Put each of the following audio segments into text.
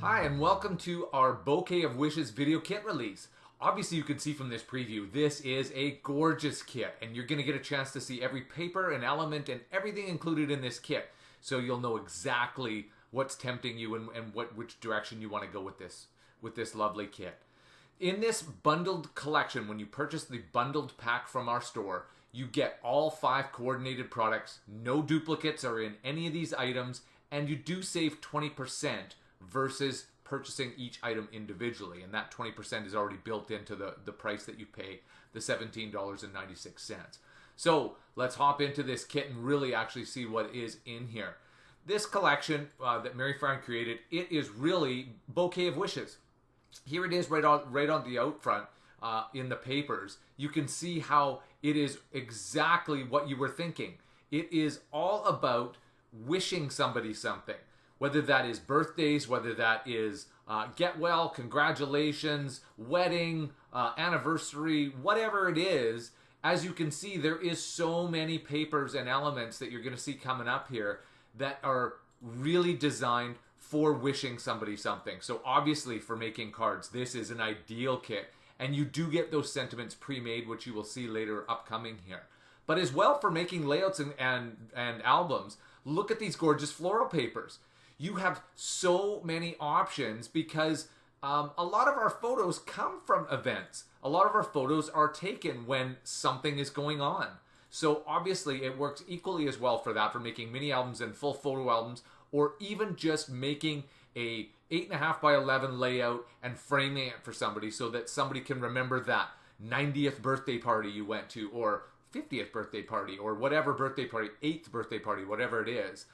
Hi, and welcome to our Bouquet of Wishes video kit release. Obviously, you can see from this preview, this is a gorgeous kit, and you're going to get a chance to see every paper and element and everything included in this kit. So you'll know exactly what's tempting you and which direction you want to go with this lovely kit. In this bundled collection, when you purchase the bundled pack from our store, you get all 5 coordinated products. No duplicates are in any of these items, and you do save 20% versus purchasing each item individually, and that 20% is already built into the price that you pay, the $17.96. So let's hop into this kit and really actually see what is in here. This collection that Mary Fran created, it is really Bouquet of Wishes. Here it is right on the out front in the papers. You can see how it is exactly what you were thinking. It is all about wishing somebody something. Whether that is birthdays, whether that is get well, congratulations, wedding, anniversary, whatever it is, as you can see, there is so many papers and elements that you're going to see coming up here that are really designed for wishing somebody something. So obviously for making cards, this is an ideal kit. And you do get those sentiments pre-made, which you will see later upcoming here. But as well for making layouts and albums, look at these gorgeous floral papers. You have so many options because a lot of our photos come from events. A lot of our photos are taken when something is going on. So obviously it works equally as well for that, for making mini albums and full photo albums, or even just making a 8.5 by 11 layout and framing it for somebody so that somebody can remember that 90th birthday party you went to, or 50th birthday party, or whatever birthday party, 8th birthday party, whatever it is.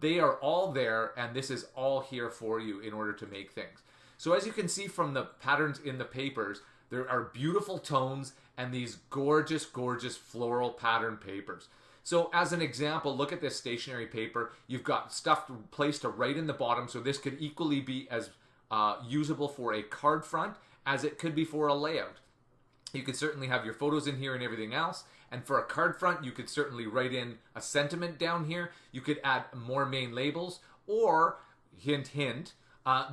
They are all there, and this is all here for you in order to make things. So as you can see from the patterns in the papers, there are beautiful tones and these gorgeous, gorgeous floral pattern papers. So as an example, look at this stationery paper. You've got stuff placed right in the bottom, so this could equally be as usable for a card front as it could be for a layout. You could certainly have your photos in here and everything else. And for a card front, you could certainly write in a sentiment down here. You could add more main labels, or, hint, hint,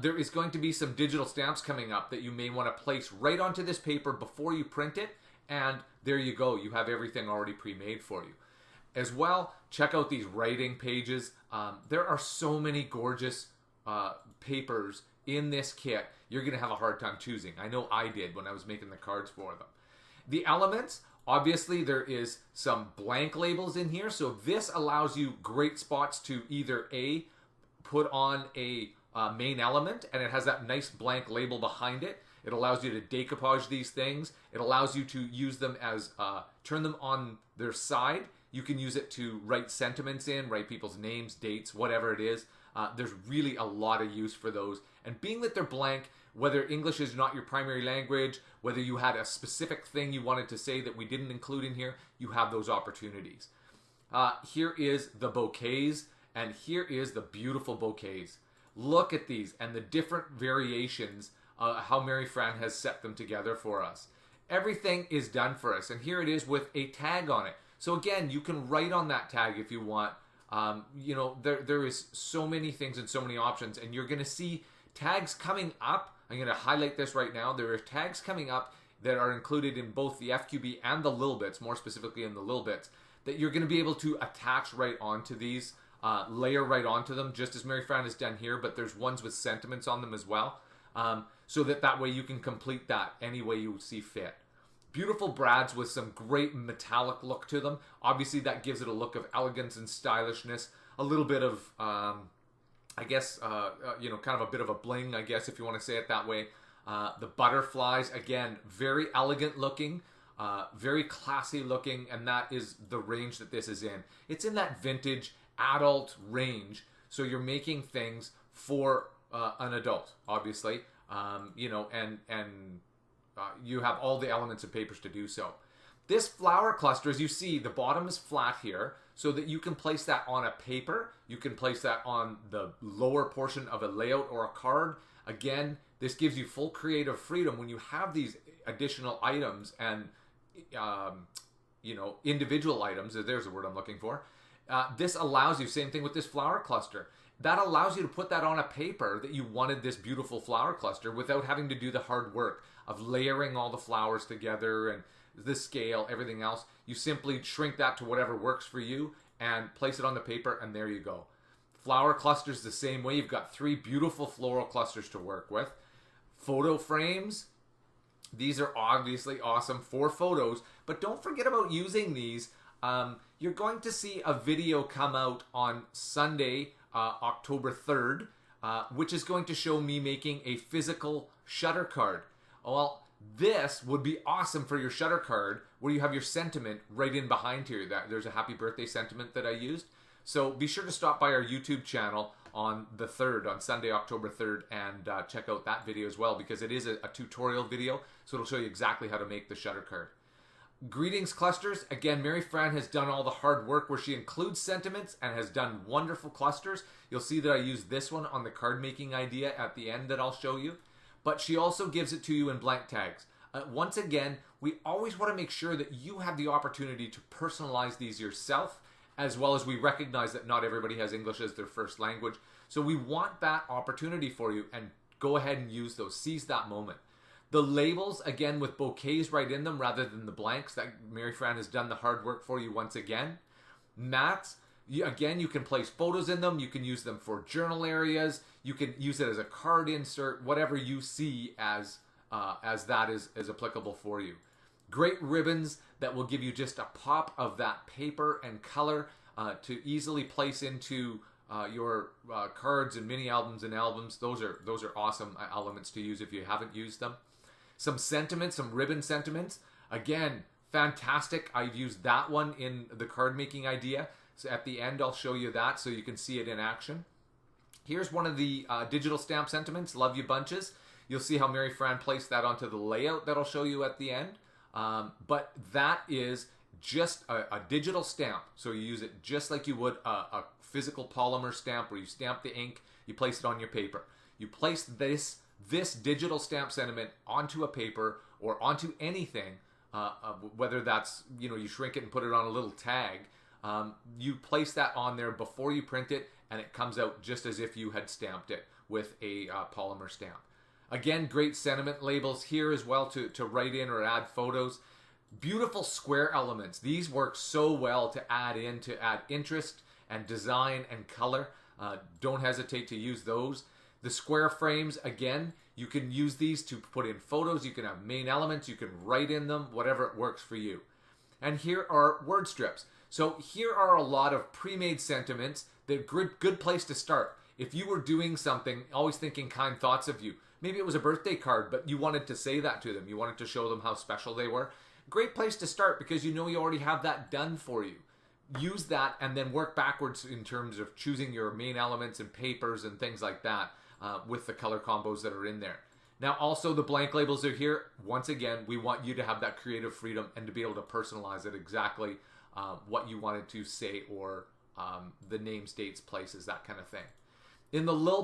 there is going to be some digital stamps coming up that you may want to place right onto this paper before you print it. And there you go. You have everything already pre-made for you. As well, check out these writing pages. There are so many gorgeous papers in this kit. You're going to have a hard time choosing. I know I did when I was making the cards for them. The elements, obviously there is some blank labels in here. So this allows you great spots to either A, put on a main element, and it has that nice blank label behind it. It allows you to decoupage these things. It allows you to use them as, turn them on their side. You can use it to write sentiments in, write people's names, dates, whatever it is. There's really a lot of use for those. And being that they're blank, whether English is not your primary language, whether you had a specific thing you wanted to say that we didn't include in here, you have those opportunities. Here is the bouquets, and here is the beautiful bouquets. Look at these and the different variations, how Mary Fran has set them together for us. Everything is done for us, and here it is with a tag on it. So again, you can write on that tag if you want. You know, there is so many things and so many options, and you're going to see tags coming up. I'm going to highlight this right now. There are tags coming up that are included in both the FQB and the Little Bits, more specifically in the Little Bits, that you're going to be able to attach right onto these, layer right onto them, just as Mary Fran has done here, but there's ones with sentiments on them as well, so that way you can complete that any way you see fit. Beautiful brads with some great metallic look to them. Obviously, that gives it a look of elegance and stylishness. A little bit of, I guess, you know, kind of a bit of a bling, I guess, if you want to say it that way. The butterflies, again, very elegant looking, very classy looking, and that is the range that this is in. It's in that vintage adult range, so you're making things for an adult, obviously, you know, and you have all the elements and papers to do so. This flower cluster, as you see, the bottom is flat here so that you can place that on a paper. You can place that on the lower portion of a layout or a card. Again, this gives you full creative freedom when you have these additional items and, you know, individual items. There's the word I'm looking for. This allows you, same thing with this flower cluster, that allows you to put that on a paper that you wanted this beautiful flower cluster without having to do the hard work of layering all the flowers together and the scale, everything else. You simply shrink that to whatever works for you and place it on the paper, and there you go. Flower clusters the same way. You've got 3 beautiful floral clusters to work with. Photo frames. These are obviously awesome for photos, but don't forget about using these. You're going to see a video come out on Sunday, October 3rd, which is going to show me making a physical shutter card. Well, this would be awesome for your shutter card where you have your sentiment right in behind here. There's a happy birthday sentiment that I used. So be sure to stop by our YouTube channel on the 3rd, on Sunday, October 3rd, and check out that video as well, because it is a tutorial video, so it'll show you exactly how to make the shutter card. Greetings clusters. Again, Mary Fran has done all the hard work where she includes sentiments and has done wonderful clusters. You'll see that I use this one on the card making idea at the end that I'll show you. But she also gives it to you in blank tags. Once again, we always want to make sure that you have the opportunity to personalize these yourself, as well as we recognize that not everybody has English as their first language. So we want that opportunity for you, and go ahead and use those. Seize that moment. The labels, again, with bouquets right in them rather than the blanks, that Mary Fran has done the hard work for you once again. Mats, again, you can place photos in them. You can use them for journal areas. You can use it as a card insert, whatever you see as that is applicable for you. Great ribbons that will give you just a pop of that paper and color to easily place into your cards and mini albums and albums. Those are awesome elements to use if you haven't used them. Some sentiments, some ribbon sentiments. Again, fantastic. I've used that one in the card making idea. So at the end, I'll show you that so you can see it in action. Here's one of the digital stamp sentiments, Love You Bunches. You'll see how Mary Fran placed that onto the layout that I'll show you at the end. But that is just a digital stamp. So you use it just like you would a physical polymer stamp where you stamp the ink, you place it on your paper. You place this digital stamp sentiment onto a paper or onto anything, whether that's, you shrink it and put it on a little tag. You place that on there before you print it, and it comes out just as if you had stamped it with a polymer stamp. Again, great sentiment labels here as well to write in or add photos. Beautiful square elements. These work so well to add interest and design and color. Don't hesitate to use those. The square frames, again, you can use these to put in photos. You can have main elements. You can write in them, whatever it works for you. And here are word strips. So here are a lot of pre-made sentiments. They're a good place to start. If you were doing something, always thinking kind thoughts of you. Maybe it was a birthday card, but you wanted to say that to them. You wanted to show them how special they were. Great place to start because you already have that done for you. Use that and then work backwards in terms of choosing your main elements and papers and things like that with the color combos that are in there. Now also the blank labels are here. Once again, we want you to have that creative freedom and to be able to personalize it exactly what you wanted to say, or the names, dates, places, that kind of thing. In the little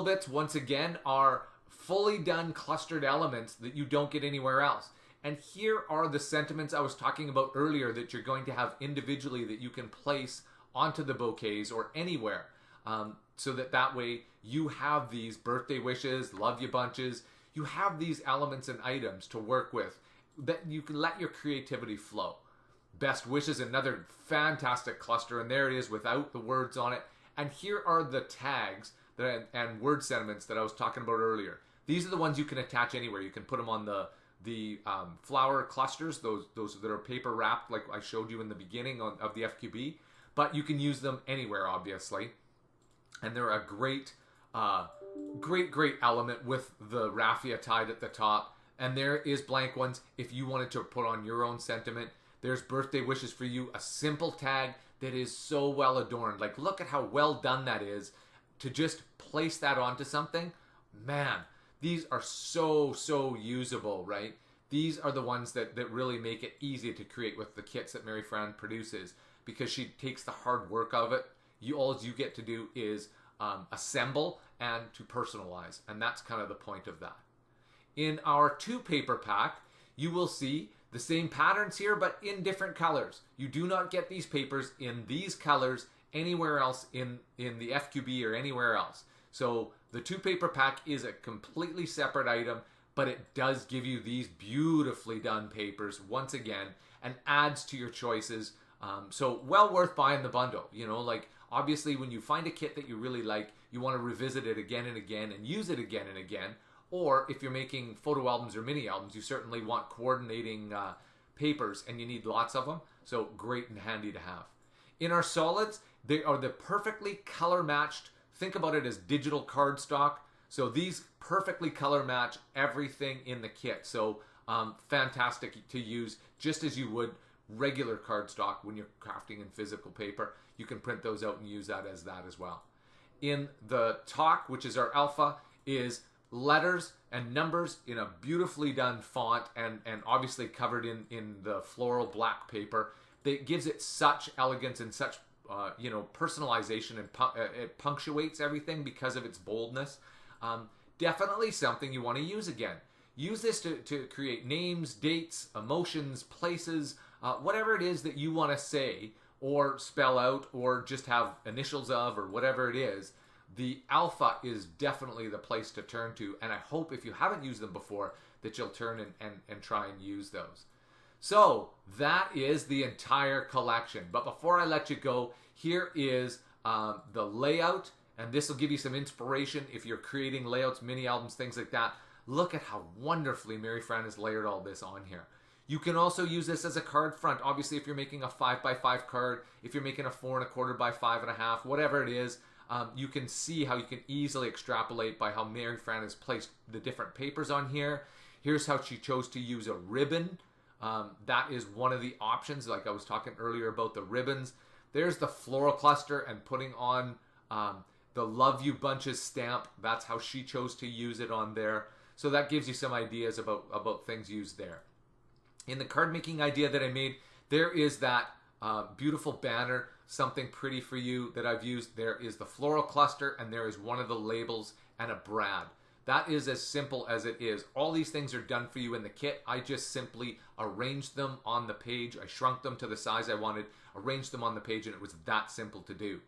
bits once again are fully done clustered elements that you don't get anywhere else. And here are the sentiments I was talking about earlier that you're going to have individually that you can place onto the bouquets or anywhere, so that way you have these birthday wishes, love you bunches, you have these elements and items to work with that you can let your creativity flow. Best wishes, another fantastic cluster, and there it is without the words on it. And here are the tags and word sentiments that I was talking about earlier. These are the ones you can attach anywhere. You can put them on the flower clusters, those that are paper wrapped like I showed you in the beginning of the FQB, but you can use them anywhere, obviously. And they're a great element with the raffia tied at the top. And there is blank ones if you wanted to put on your own sentiment. There's birthday wishes for you, a simple tag that is so well adorned. Like, look at how well done that is to just place that onto something. Man, these are so usable, right? These are the ones that really make it easy to create with the kits that Mary Fran produces, because she takes the hard work of it. All you get to do is assemble and to personalize, and that's kind of the point of that. In our 2 paper pack, you will see The same patterns here, but in different colors. You do not get these papers in these colors anywhere else in the FQB or anywhere else. So the 2-paper pack is a completely separate item, but it does give you these beautifully done papers once again and adds to your choices. So well worth buying the bundle. You know, like obviously when you find a kit that you really like, you want to revisit it again and again and use it again and again. Or if you're making photo albums or mini albums, you certainly want coordinating papers and you need lots of them. So great and handy to have. In our solids, they are the perfectly color matched. Think about it as digital cardstock. So these perfectly color match everything in the kit. So fantastic to use just as you would regular cardstock when you're crafting in physical paper. You can print those out and use that as well. In the talk, which is our alpha, is letters and numbers in a beautifully done font and obviously covered in the floral black paper. That gives it such elegance and such personalization, and it punctuates everything because of its boldness. Definitely something you want to use again. Use this to create names, dates, emotions, places, whatever it is that you want to say or spell out or just have initials of or whatever it is. The alpha is definitely the place to turn to, and I hope if you haven't used them before that you'll turn and try and use those. So that is the entire collection. But before I let you go, here is the layout, and this will give you some inspiration if you're creating layouts, mini albums, things like that. Look at how wonderfully Mary Fran has layered all this on here. You can also use this as a card front. Obviously, if you're making a 5x5 card, if you're making a 4 1/4 by 5 1/2, whatever it is, you can see how you can easily extrapolate by how Mary Fran has placed the different papers on here. Here's how she chose to use a ribbon. That is one of the options, like I was talking earlier about the ribbons. There's the floral cluster and putting on the Love You Bunches stamp. That's how she chose to use it on there. So that gives you some ideas about things used there. In the card making idea that I made, there is that beautiful banner, something pretty for you that I've used. There is the floral cluster and there is one of the labels and a brad. That is as simple as it is. All these things are done for you in the kit. I just simply arranged them on the page. I shrunk them to the size I wanted, arranged them on the page, and it was that simple to do.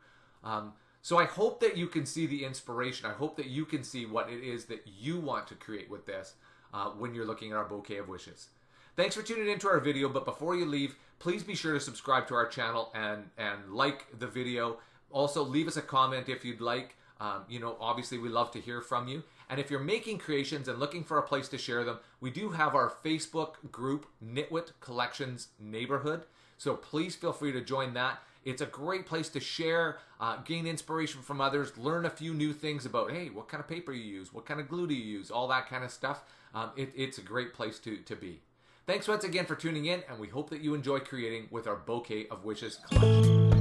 So I hope that you can see the inspiration. I hope that you can see what it is that you want to create with this when you're looking at our Bouquet of Wishes. Thanks for tuning into our video, but before you leave, please be sure to subscribe to our channel and like the video. Also, leave us a comment if you'd like. Obviously we love to hear from you. And if you're making creations and looking for a place to share them, we do have our Facebook group, Knitwit Collections Neighborhood. So please feel free to join that. It's a great place to share, gain inspiration from others, learn a few new things about, hey, what kind of paper you use, what kind of glue do you use, all that kind of stuff. It's a great place to be. Thanks once again for tuning in, and we hope that you enjoy creating with our Bouquet of Wishes collection.